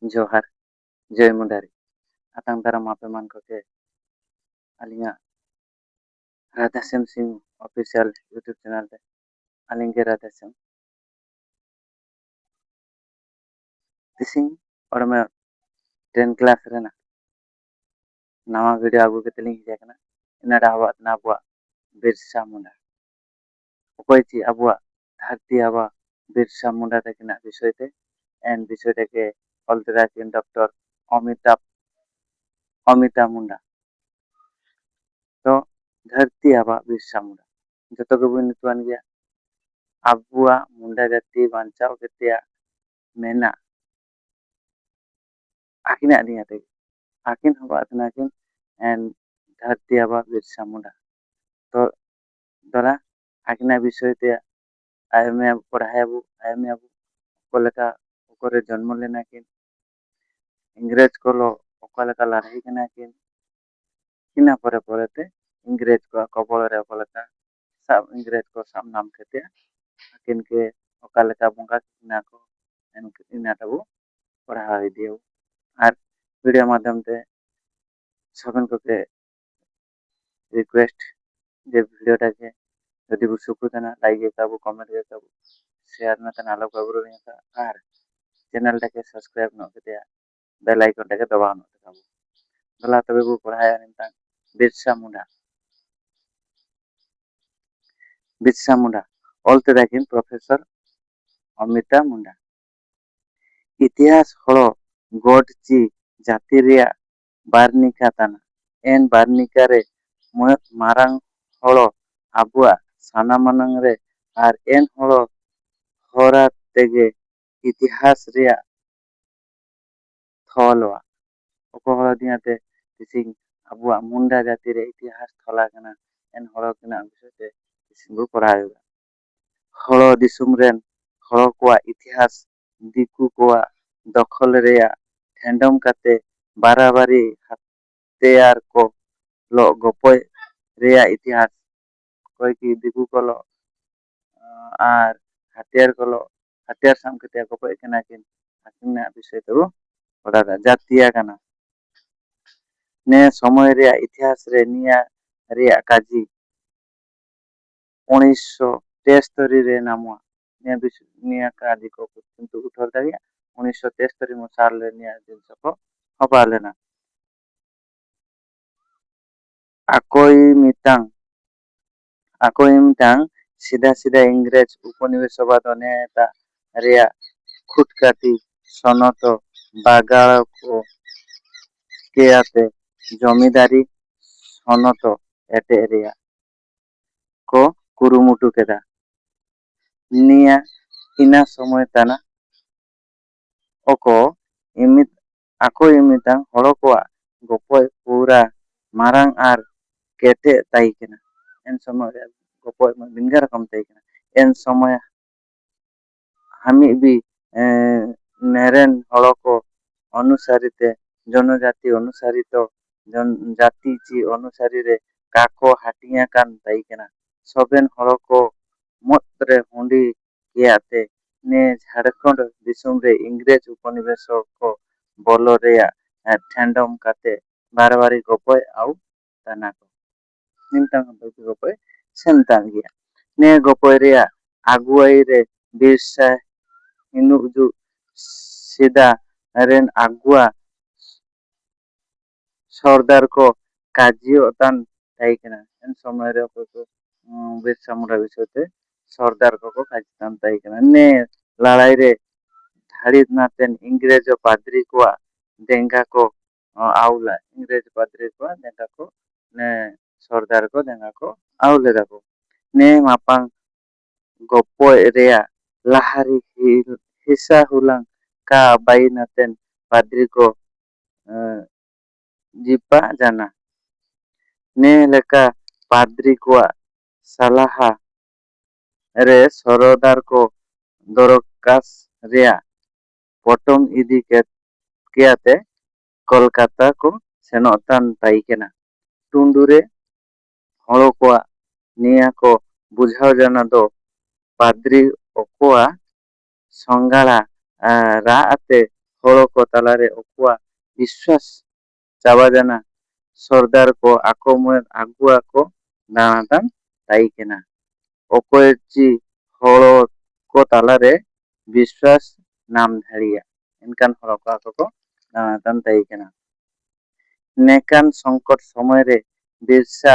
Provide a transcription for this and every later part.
जोहार जय मुंडारी आतां दारा मापे मान को के अलिंगा Radhashyam Singh official YouTube channel पे अलिंगे राधाश्याम तिसिंग और मैं 10 क्लास रेना नवा वीडियो आगु के तलिंग हिजा कना इना डावा ना बुआ बिरसा मुंडा उपाय ची अबुआ धरती आबा बिरसा मुंडा तकिना विषय ते एन विषय के ऑल्टराकिन डॉक्टर अमिता मुंडा तो धरती आबा बिरसा मुंडा जतो को बुन तुआन गया अबुआ मुंडा जाति बांचाव केतिया मेना आकिन आदिया ते आकिन हवा तनाकिन एन धरती आबा बिरसा मुंडा तो दरा आकिना विषय ते आयमे पढ़ाया बु आयमे अबु कोलका ओकरे जन्म लेना किन इंग्रेज को लो ओकलका लड़ाई केना किन किना परे परेते इंग्रेज को कबल रे ओकलका सब इंग्रेज को सामनाम केते आकिन के ओकलका बंगा किना को एन इना तबु पढ़ा दियो আর ভিডিও মাধ্যমতে সকলকে রিকোয়েস্ট যে ভিডিওটাকে যদি সুখুতে না লাইক করব কমেন্ট করব শেয়ার না তেন আলো করব আর চ্যানেলটাকে সাবস্ক্রাইব ন করে বেল আইকনটাকে দবানো করব গলা তবে বু পড়ায় নিতা বিরসা মুন্ডা অলতে দেখেন প্রফেসর অমিতা মুন্ডা इतिहास हलो गॉड ची जाति रिया बार्निका ताना एन बार्निका रे मारांग हलो आबुआ साना मनंग रे आर एन हलो होरा तेगे इतिहास रिया थलवा ओको हलो दियाते तिसिंग आबुआ मुंडा जाति रे इतिहास थला कना एन हलो कना विषयते तिसिंग पढ़ायो हलो दिसुम रेन हलो कोआ इतिहास दिकु कोआ दखल रेया ठेंडम काते बाराबारी हत्यार को लो गोपय रेया इतिहास कोई की दिकु को लो आर हत्यार को लो हत्यार साम कते गोपय केना किन आकिना विषय तो पढ़ा जातिया कना ने समय रेया इतिहास रे निया रेया काजी 1973 रे नामुआ निया काजी को किंतु उठल दागिया 1973 साल रे निया जिनस को हबा लेना आकोई मितांग सीधा सीधा इंग्रेज उपनिवेशवाद नेता रेया खुटकाटी सनत बागाड़ को के आते जमीदारी सनत एटे रेया को कुरुमुटु केदा निया इना समय ताना ओको इमित आको इमितांग हड़ो कोआ गोपय पूरा मारांग आर केटे ताई केना एन समय गोपय बिनगा रकम ताई केना एन समय हमी भी नेरेन हड़ो को अनुसारिते जनजाति अनुसारित जाति ची अनुसारी रे काको हाटिया कान ताई केना सबेन हड़ो को मतरे हुंडी कियाते ने झारखंड दिसुम रे इंग्रेज उपनिवेश को बोलो रेया ठेंडम काते बारबारी गोपय आउ ताना को निमतांग गोपय सेमतांग गया ने गोपय रेया आगुआई रे बिरसा हिनुजु सीधा रेन आगुआ सरदार को काजियो तान ताई केना एन समय रे को बिरसा मुंडा विषयते सरदार को काजी तान ताई केना ने लड़ाई रे धाड़ी नातेन इंग्रेज पादरी को देंगा को आउला इंग्रेज पादरी को देंगा को ने सरदार को देंगा को आउले दाको ने मापांग गोपोय रेया लाहारी हिस्सा हुलांग का बाई नातेन पादरी को जिपा जाना ने लेका पादरी को सलाहा रे सरदार को दरकास रेया पटम इदी केते कोलकाता को सेनोतान ताई केना टुंडुरे हड़ो को निया को बुझाव जाना दो पादरी ओकोआ संगाड़ा राते ᱦᱚᱲ ᱠᱚ ᱛᱟᱞᱟᱨᱮ ᱩᱱᱠᱩᱣᱟᱜ ᱵᱤᱥᱣᱟᱥ ᱪᱟᱵᱟ ᱡᱟᱱᱟ ᱥᱚᱨᱫᱟᱨ ᱠᱚ ᱟᱠᱚ ᱢᱩᱫ ᱟᱜᱩᱣᱟ ᱠᱚ ᱫᱟᱬᱟᱛᱟᱱ ᱛᱟᱦᱮᱸ ᱠᱟᱱᱟ ᱚᱠᱚᱭ ᱪᱤ ᱦᱚᱲ ᱠᱚ ᱛᱟᱞᱟᱨᱮ ᱵᱤᱥᱣᱟᱥ ᱧᱟᱢ ᱫᱟᱲᱮᱭᱟᱜ ᱮᱱᱠᱟᱱ ᱦᱚᱲ ᱠᱚ ᱟᱠᱚ ᱠᱚ ᱫᱟᱬᱟᱛᱟᱱ ᱛᱟᱦᱮᱸ ᱠᱟᱱᱟ नेकान संकट समय रे बिरसा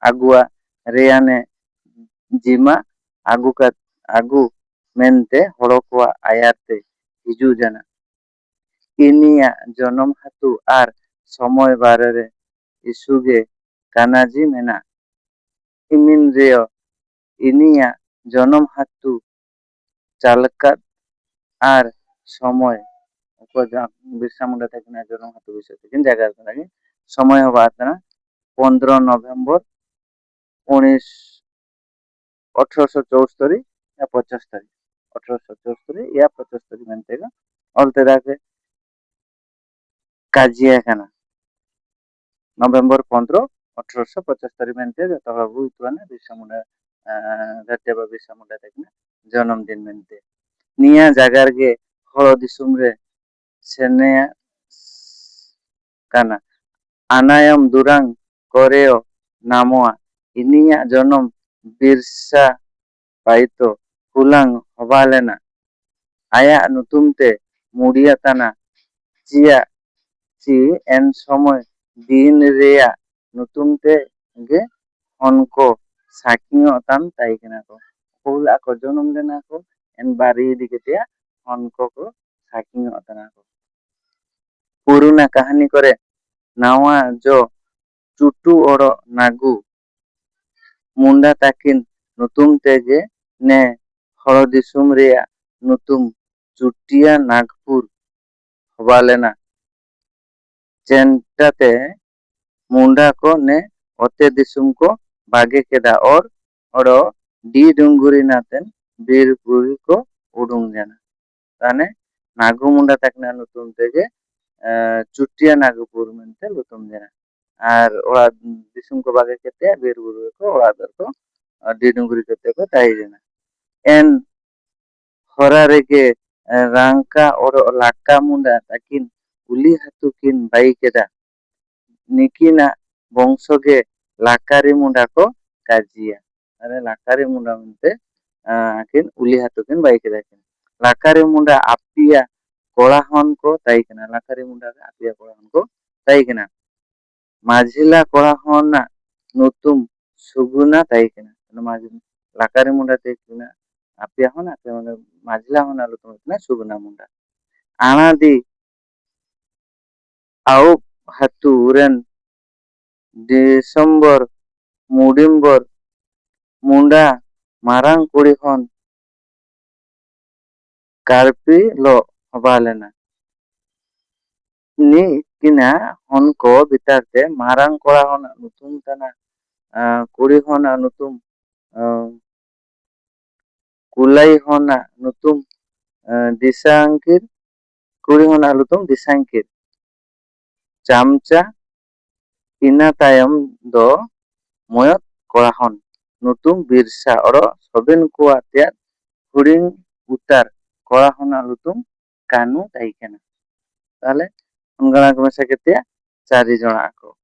आगुआ रेयाने जिमा आगु मेनते हड़ो को आयाते हिजू जाना इनिया जन्म हातु आर समय बारे रे इशुगे कानाजी मेना इमिन रेयो इनिया जन्म हातु चालका आर समय बिरसा मुंडा तकिना जन्म हातु विषय तकिन जगह तकिन समय होबा तना 15 नवंबर 1874 या 75 1874 या 75 मेनतेगा अलतेदा के काजिया काना नवंबर 15 1875 मेनते जतबाबु इतवाने बिरसा मुंडा धरतीबा बिरसा मुंडा तकिना जन्मदिन मेनते निया जागार गे हळ दिसुम रे सेनेया काना आनायम दुरांग कोरेओ नामोआ इनिया जन्म बिरसा पाइतो हुलांग हबालेना आया नुतुमते मुडिया ताना चिया ची एन समय दिन रेया नुतुमते गे उनको साकियो तान ताइकना को हुला को जन्म देना को एन बारी दिकेतिया उनको को साकियो ताना को पुरुना कहानी करे नावा जो चुटू और नागू मुंडा ताकिन नुतुम तेगे ने हळ दिसुम रेया नुतुम चुटिया नागपुर हवालेना चेंटाते मुंडा को ने ओते दिसुम को बागे केदा और डी डुंगुरी नातेन बीर बुरी को उडुंग जाना ताने नागू मुंडा ताकना नुतुम तेगे चुटिया नागपुर मेनते लुतुम जाना और ओड़ा दिसुम को बागे केते बीर बुरी को ओड़ा दर को डी डुंगुरी केते को ताई जाना एन हरा रेगे रांका और लाका मुंडा ताकिन उली हातु किन बाई केदा निकिना वंशो के लाकारी मुंडा को काजिया अरे लाकारी मुंडा मेनते किन उली हातु किन बाई केदा किन लाकारी मुंडा आपिया कोड़ाहन को ताई कना लाकारी मुंडा के आपिया कोड़ाहन को ताई कना माझिला कोड़ाहन ना नुतुम सुगुना ताई कना माझी लाकारी मुंडा ते किना आपिया होना ते माझिला होना लुतुम किना सुगुना मुंडा आना दी आओ हातु रेन डिसेंबर मुडिम्बर मुंडा मारांग कुड़ी हन कार्पी लो हबालेना नि किना हन को बितारते मारांग कोड़ा हन नुतुम तना कुड़ी हन नुतुम कुलाई हन नुतुम दिशांकिर कुड़ी हन नुतुम दिशांकिर चामचा इना तायम दो मयत कोड़ा हन नुतुम बिरसा और सबिन को आत्या हुडिंग उतार कोड़ा हन नुतुम कानू ताइकेना ताले उनगना को मेसा केतिया चारि जना को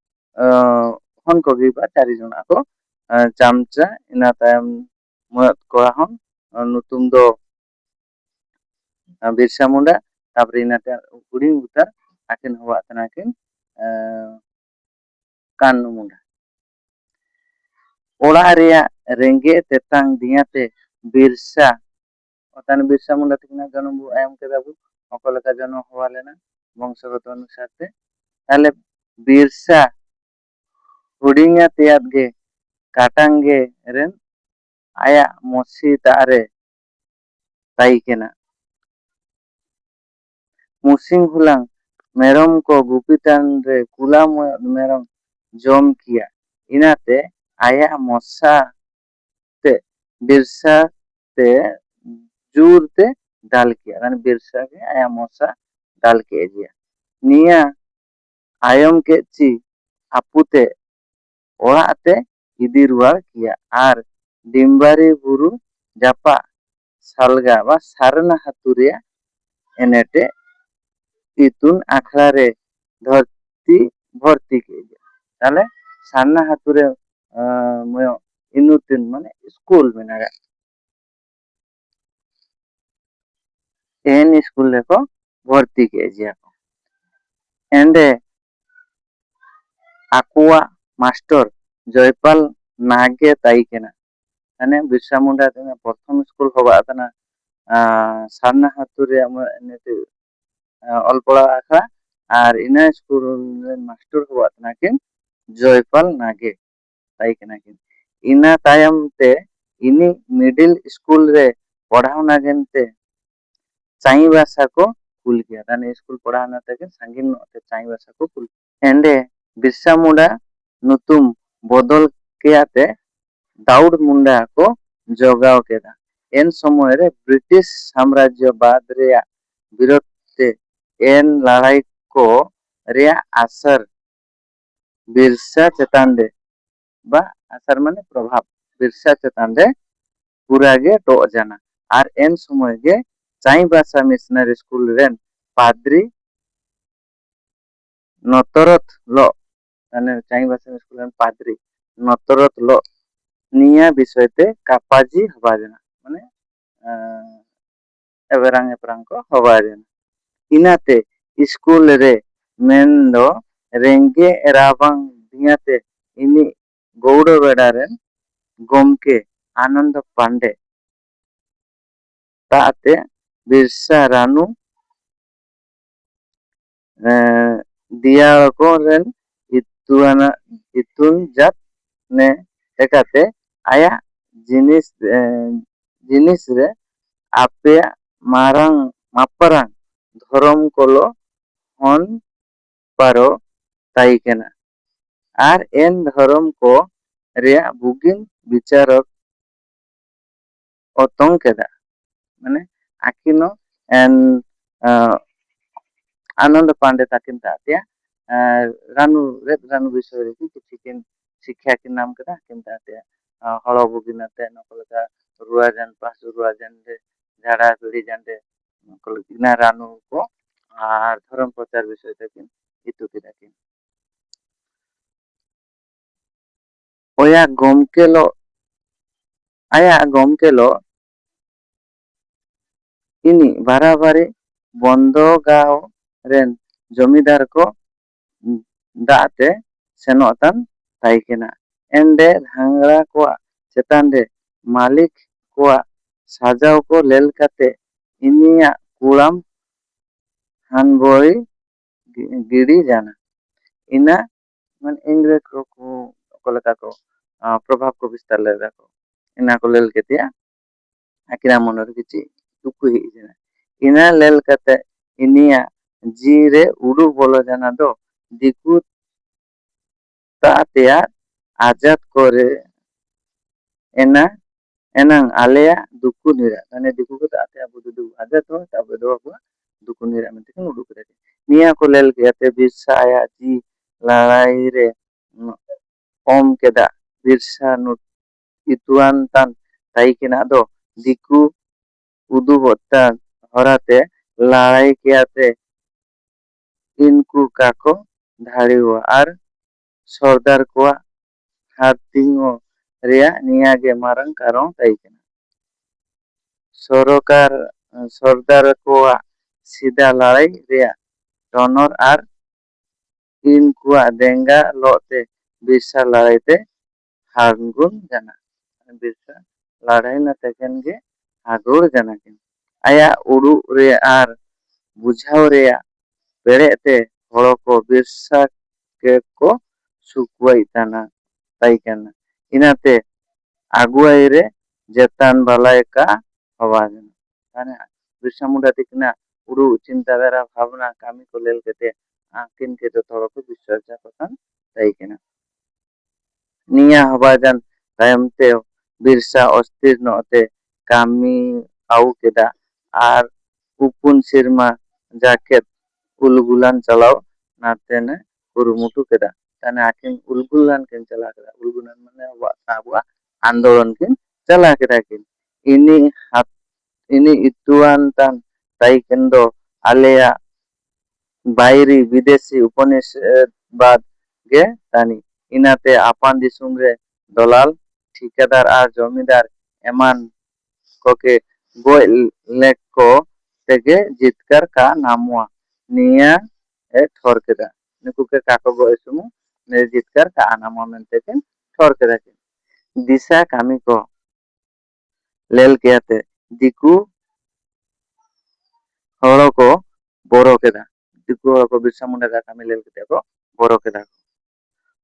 हन को गिबा चारि जना को चामचा इना तायम मयत कोड़ा हन नुतुम दो बिरसा मुंडा तापरे इना तायम हुडिंग उतार आकिन हवा तना किन कानू मुंडा ओड़ा रेया रेंगे तेतांग दियाते बिरसा ओतान बिरसा मुंडा तकिना जन्म बु आयम केदाबु ओकलका जन्म हवा लेना वंशगत अनुसार ते ताले बिरसा हुडिंगा तेयाद गे काटांगे रेन आया मोसी तारे ताइकेना मुसिंग हुलांग मेरम को गुपितान रे कुला मेरम जम किया इनाते आया मोसा ते बिरसा ते जूर ते डाल किया माने बिरसा के आया मोसा डाल के दिया निया आयम के ची आपुते ओड़ाते इदी रुआर किया आर डिम्बारी बुरु जापा सालगा बा सारना हातुरिया एनेटे इतुन आखड़ा रे भर्ती के ताले सारना हातुरे मयो इनुतिन माने स्कूल मेनागा एन स्कूल ले को भर्ती के जिया एंडे आकुआ मास्टर जयपाल नागे ताई केना माने बिरसा मुंडा तेना प्रथम स्कूल होबा तना सारना हातुरे नेते अलपड़ा आखा और इना स्कूल मास्टर होबा तना किन जयपाल नागे ताई केना किन इना तायम ते इनी मिडिल स्कूल रे पढ़ाव नागेन ते चाई भाषा को कुल किया ताने स्कूल पढ़ाना तक संगीन ते चाई भाषा को कुल एंडे बिरसा मुंडा नुतुम बदल केयाते दाऊद मुंडा को जोगाव केदा एन समय रे ब्रिटिश साम्राज्यवाद रे विरोध ते एन लड़ाई को रे असर बिरसा चेतान दे बा असर माने प्रभाव बिरसा चेतान दे पूरा गे तो जाना और एन समय गे चाई भाषा मिशनरी स्कूल रेन पाद्री नतरत लो माने चाई भाषा स्कूल रेन पाद्री नतरत लो निया विषय ते कापाजी हवा जना माने एवरांग एपरांग को हवा जना इनाते स्कूल रे मेन दो रेंगे एराबांग दियाते इनी गौड़ बेड़ा रेन गोमके आनंद पांडे ताते बिरसा रानू दिया को रेन इतुआना इतुन जात ने एकाते आया जिनिस रे आपे मारंग मापरांग धर्म कोलो हन पारो ताई केना और एन धर्म को रिया बुगिन विचारक ओतों केदा माने आकिनो एन आनंद पांडे ताकिन तातिया रानू विषय रे किछि किन शिक्षा के नाम केदा किन तातिया हलो बुगिनाते नकलका रुआजन पास रुआजन दे झाड़ा पीड़ी जानते नकलकिना रानू को और धर्म प्रचार विषय ताकिन इतु केदा किन ओया गोमकेलो आया गोमकेलो इनी बाराबारी बंदो गाँव रेन जमीदार को दाते सेनोतान ताइकेना एंडे धांगड़ा को चेतान दे मालिक को साजाव को लेल काते इनिया कुड़ाम हानबोई गिड़ी जाना इना मन इंग्रेज को कोलका को प्रभाव को विस्तार ले को इना को लेल केतिया आकिरा मनर किछि दुखु ही जना इना लेल काते इनिया जीरे उडू बोलो जाना दो दिकु तातेया आजाद करे एना एनंग आलेया दुकु निरा माने दिकु को तातेया बुदु दु आजाद हो तबे दो को दुकु निरा में तिकन उडू करे निया को लेल केते बिरसा आया जी लड़ाई रे ओम केदा बिरसा नु इतुआन तान ताई केना दो दिकु उदू बत्ता हराते लड़ाई कियाते इनको काको धाड़ी हुआ और सरदार को हाथिंगो रिया निया के मारंग कारों ताई केना सरकार सरदार को सीधा लड़ाई रिया टनर और इनको देंगा लोते बिरसा लड़ाई ते हारगुन जाना बिरसा लड़ाई न तकन के हागुर जाना के आया उडू रे और बुझाव रिया पेड़ेते हड़ो को बिरसा के को सुकुआई ताना ताई केना इनाते आगुआई रे जेतान बालाय का हवा जना ताने बिरसा मुंडा तिकना उडू चिंताधारा भावना कामी को लेल केते आकिन के तो थोड़ा को विश्वास जा पतन ताई केना निया हवा जन तायमते बिरसा अस्थिर नते कामी आउ केदा और उपुन सिरमा जाकेट उलगुलान चलाओ नाते ने कुरुमुटु केदा ताने आकिन उलगुलान केन चला केदा उलगुलान माने आबुआ आंदोलन किन चला केदा किन इनी हाथ ini ituan tan tai kendo alea বাইরি বিদেশি উপনিষেধবাদ গে টানি ইনাতে আপান দিসুম রে দলাল ঠিকাদার আর জমিদার এমান koke goi leko tege jitkar ka namua niya thor keda nuku ke kako goi sumu ne jitkar ka anamua menteke thor keda disa kami ko lel keate diku horo ko boro keda diku horo ko birsa munda ka kami lel keda ko boro keda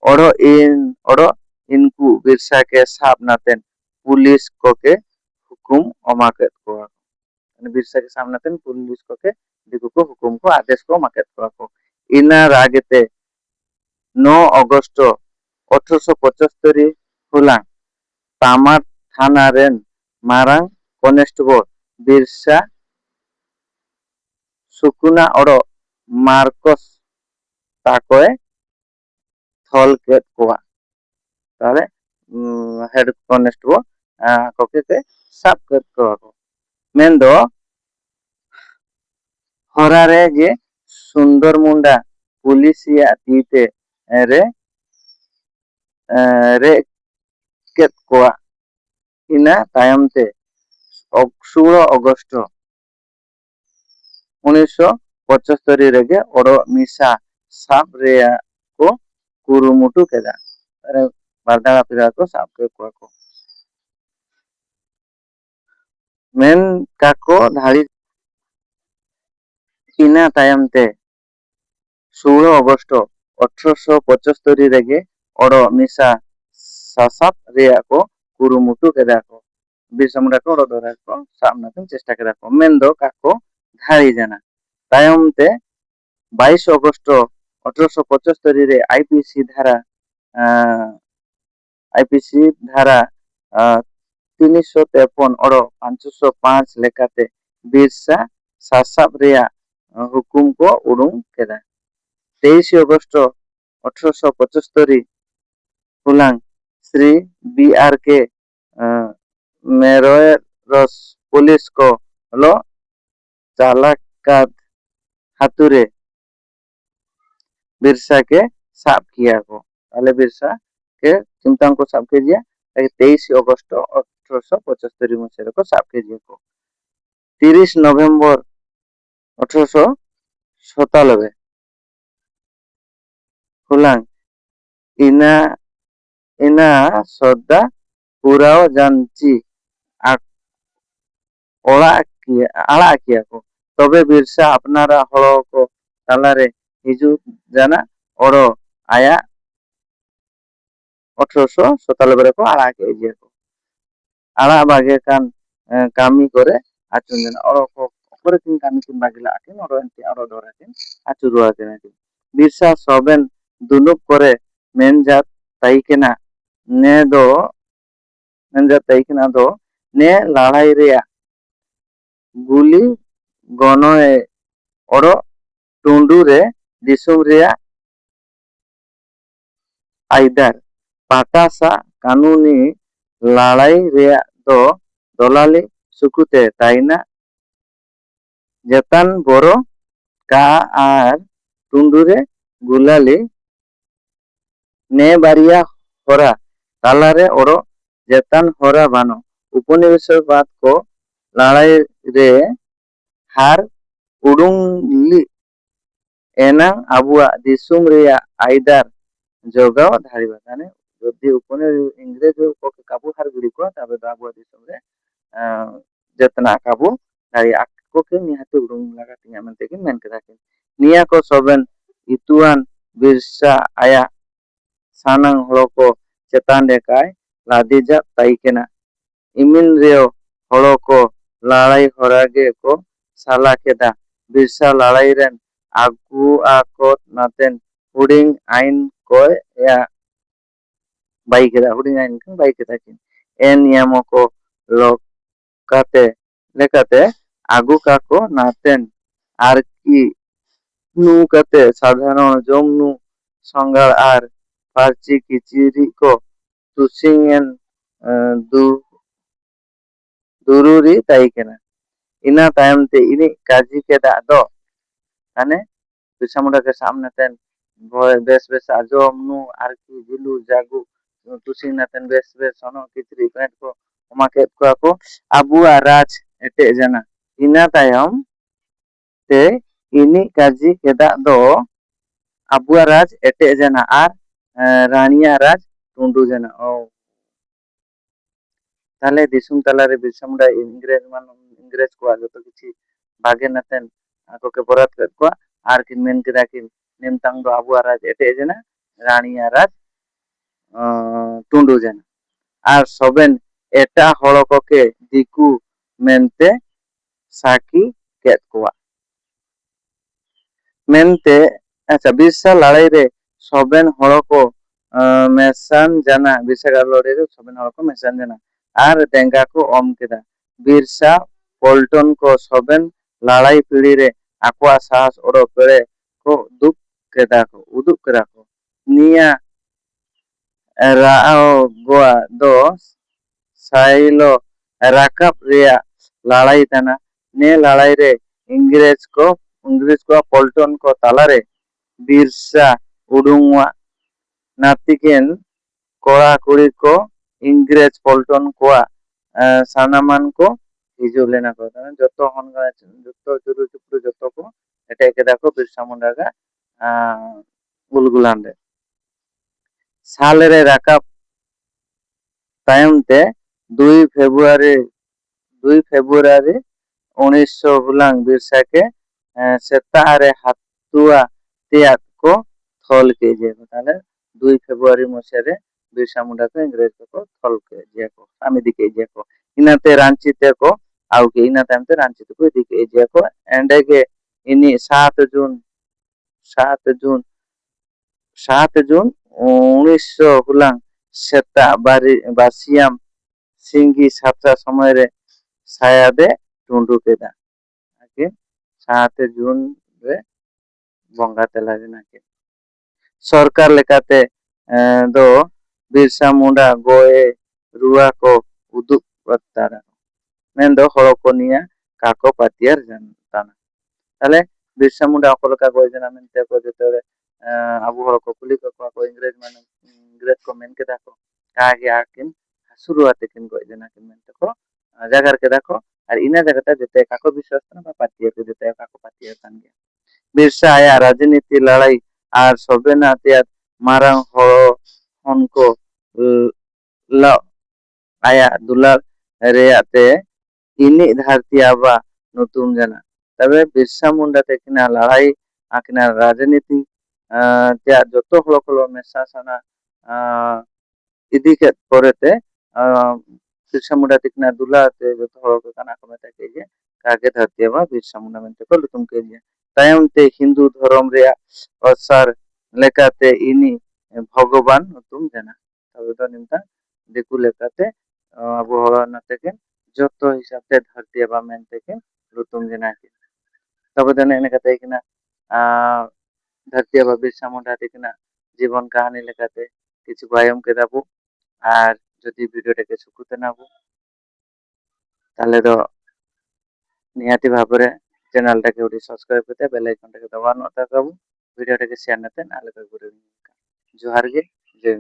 odo inku birsa ke sab naten pulis koke hukum omaket ko birsa ke सामने ten police को के दिकू को हुकुम को आदेश को माकेट को इना रागेते 9 अगस्त 1875 हुलां Tamar थाना rain मारां constable Birsa Sukuna ओरो मार्कस ताकोए थल केट कोआ ताले हेड कनेस्टेबल कोके के साब केट को मेंदो हरारे जे सुंदर मुंडा पुलिसिया तीते रे रे केट कोआ इना तायमते 16 अगस्त 1975 रेगे ओडो मिसा साब रेया को कुरुमुटु केदा अरे बारदागा पिरा को साब के कोआ को मेन काको धारी इना तायमते 16 अगस्त 1875 रेगे ओडो मिसा सासाब रेया को कुरुमुटु केदा को बिरसा मुंडा को ओडो दरा को सामना तुम चेष्टा केदा को मेंदो काको धारी जाना तायमते 22 अगस्त 1875 रे आईपीसी धारा 353 और 505 लेखाते बिरसा सासाब रेया हुकुम को उडुंग केदा 23 अगस्त 1875 हुलां श्री बीआर के मेरोयरस पुलिस को लो चालाकाद हातुरे बिरसा के साफ किया को ताले बिरसा के चिंता को साफ कीजिए 23 अगस्त 1875 मसीह को साफ कीजिए को 30 नवंबर 1897 हुलां इना इना सदा पुराव जानची आड़ा किया को तबे बिरसा अपनारा हड़ो को तालारे हिजू जाना ओरो आया 1897 को आड़ा के जे को आड़ा बागे कान कामी करे आचुन जाना ओरो को ओरे किन कामी किन बागिला आकिन ओरो एंती ओरो दोरा किन आचुरुआ केना किन बिरसा सोबेन दुनुप करे मेनजात ताइकेना दो ने लड़ाई रेया गुली गनोए ओरो टुंडू रे दिसुम रेया आइदार पाटासा कानूनी लड़ाई रेया दो दलाली सुकुते ताइना जतान बोरो का आर टुंडू रे गुलाली ने बारिया होरा तालारे ओरो जतान होरा बानो उपनिवेशवाद को लड़ाई रे हार उडुंगली एना आबुआ दिसुम रेया आइदार जोगाव धारिबा ताने जदि उपने इंग्रेज को काबू हार गुडी को तबे आबुआ दिसुम रे जतना काबू धारि आको के निहाते उडुंग लगा तिया मनते के मेन कदा के निया को सोबेन इतुआन बिरसा आया सानंग हलो को चेतान देखाय लादिजा ताइकेना इमिन रेओ हलो को लड़ाई होरागे को साला केदा बिरसा लड़ाई रेन आगु आकोत नातेन हुडिंग आइन को या बाई केदा हुडिंग आइन को बाई केदा किन एन नियमों को लोकाते लेकाते आगु काको नातेन आर की नू कते साधारण जोम नू संगार आर पार्ची किचिरी को तुसिंगेन दुरुरी ताइकेना ina tayam te ini kaji ke dak do ane Birsa Muda ke सामने तेन बेस बेस आजम नु आरकी जिलु जागु tusing naten bes bes sono kitri pet ko omaket ko ako abuak raj ete jana ina tayom te ini kaji kedak do abuak raj ete jana ar raniya raj tundu jana তাহলে দিসুম তালারে বিরসা মুন্ডা ইংরেজ को যত কিছু ভাগে নাতেন আkoke বরাত কেদ ko আর কিন main কেদা কিন নিমতাং দো আবু আরাজ এটে জেনা রানী আরাজ টুন্ডু জেনা আর সবেন এটা হড়ককে দিকু মেনতে সাকি কেদ কোয়া মেনতে আচ্ছা বিরসা লড়াই রে সবেন হড়কো মেসান জানা বিরসা লড়াই রে সবেন হড়কো মেসান জানা আর দেঙ্গা को ओम केदा बिरसा पल्टन को सবেন लड़ाई पीढ़ी रे आकुआ साहस ओरो पेड़े को दुख केदा को उदुक केदा को निया राओ गोआ दो साइलो राकब रिया लड़ाई तना ने लड़ाई रे इंग्रेज को पल्टन को तालारे बिरसा उडुंगवा नातिकेन कोड़ा कुड़ी को इंग्रेज पल्टन को सानामान को हिजु लेना को जतो हनगा जतो जुरु चुपड़ु जतो को एटे केदा को बिरसा मुंडा का गुलगुलान रे साल रे राकाब तायम ते 2 फेब्रुआरी 1900 हुलांग बिरसा के सेता रे हातुआ त्याग को थल के जे ताले 2 फेब्रुआरी मसेरे बिरसा मुंडा को इंग्रेज को थल के जे को सामी दिके जे को इनाते रांची ते को आउ के इना टाइम ते रांची ते को दिके जे को एंडे के इनी 7 जून 1900 हुलांग सेता बासियाम सिंगी सातटा समय रे सायादे टुंडू केदा आके 7 जून रे बंगा तेला नाके सरकार लेकाते दो बिरसा मुंडा गोए रुआ को उदुक बत्तारा मेन दो हड़को निया काको पातियार जानताना ताले बिरसा मुंडा अकलका गोए जना मेनते को जेतरे आबु हड़को कुली को इंग्रेज को मेन केदा को कागे आकिन शुरुआते किन गोए जना किन मेनते को जागार केदा को আর ইনা জায়গাটা যেতে কাকো বিশ্বাস না বা পাতিয়ে যেতে কাকো পাতিয়ে কান গিয়া बिरसा आया राजनीति लड़ाई আর সবে না তিয়াত মারাং হড় হনকো ল आया दुलार रेयाते इनी धरती आबा नतुन जना तबे बिरसा मुंडा ते किना लड़ाई आकिना राजनीति त्या जतो हलो हलो मेसा साना इदी के परेते बिरसा मुंडा ते किना दुलार ते जतो हलो को काना को मेता के जे कागे धरती आबा बिरसा मुंडा मेनते को लुतुम के जे तायम ते हिंदू धर्म रे असार लेकाते इनी भगवान नतुम जना तबे तो निमता दिकु लेकाते अब हड़ा नाते जतो हिसाब ते धरती आबा मेनते के लुतुम जना के तब देने ने कते किना धरती आबा बिरसा मुंडा ते किना जीवन कहानी लेकाते किछु बायम के दाबु আর যদি ভিডিওটাকে সুকুতে নাবো তাহলে তো নিহাতি ভাবে চ্যানেলটাকে ওটি সাবস্ক্রাইব করতে বেল আইকনটাকে দবানো থাকবো ভিডিওটাকে শেয়ার নাতে নালে করে জোহার গে জয়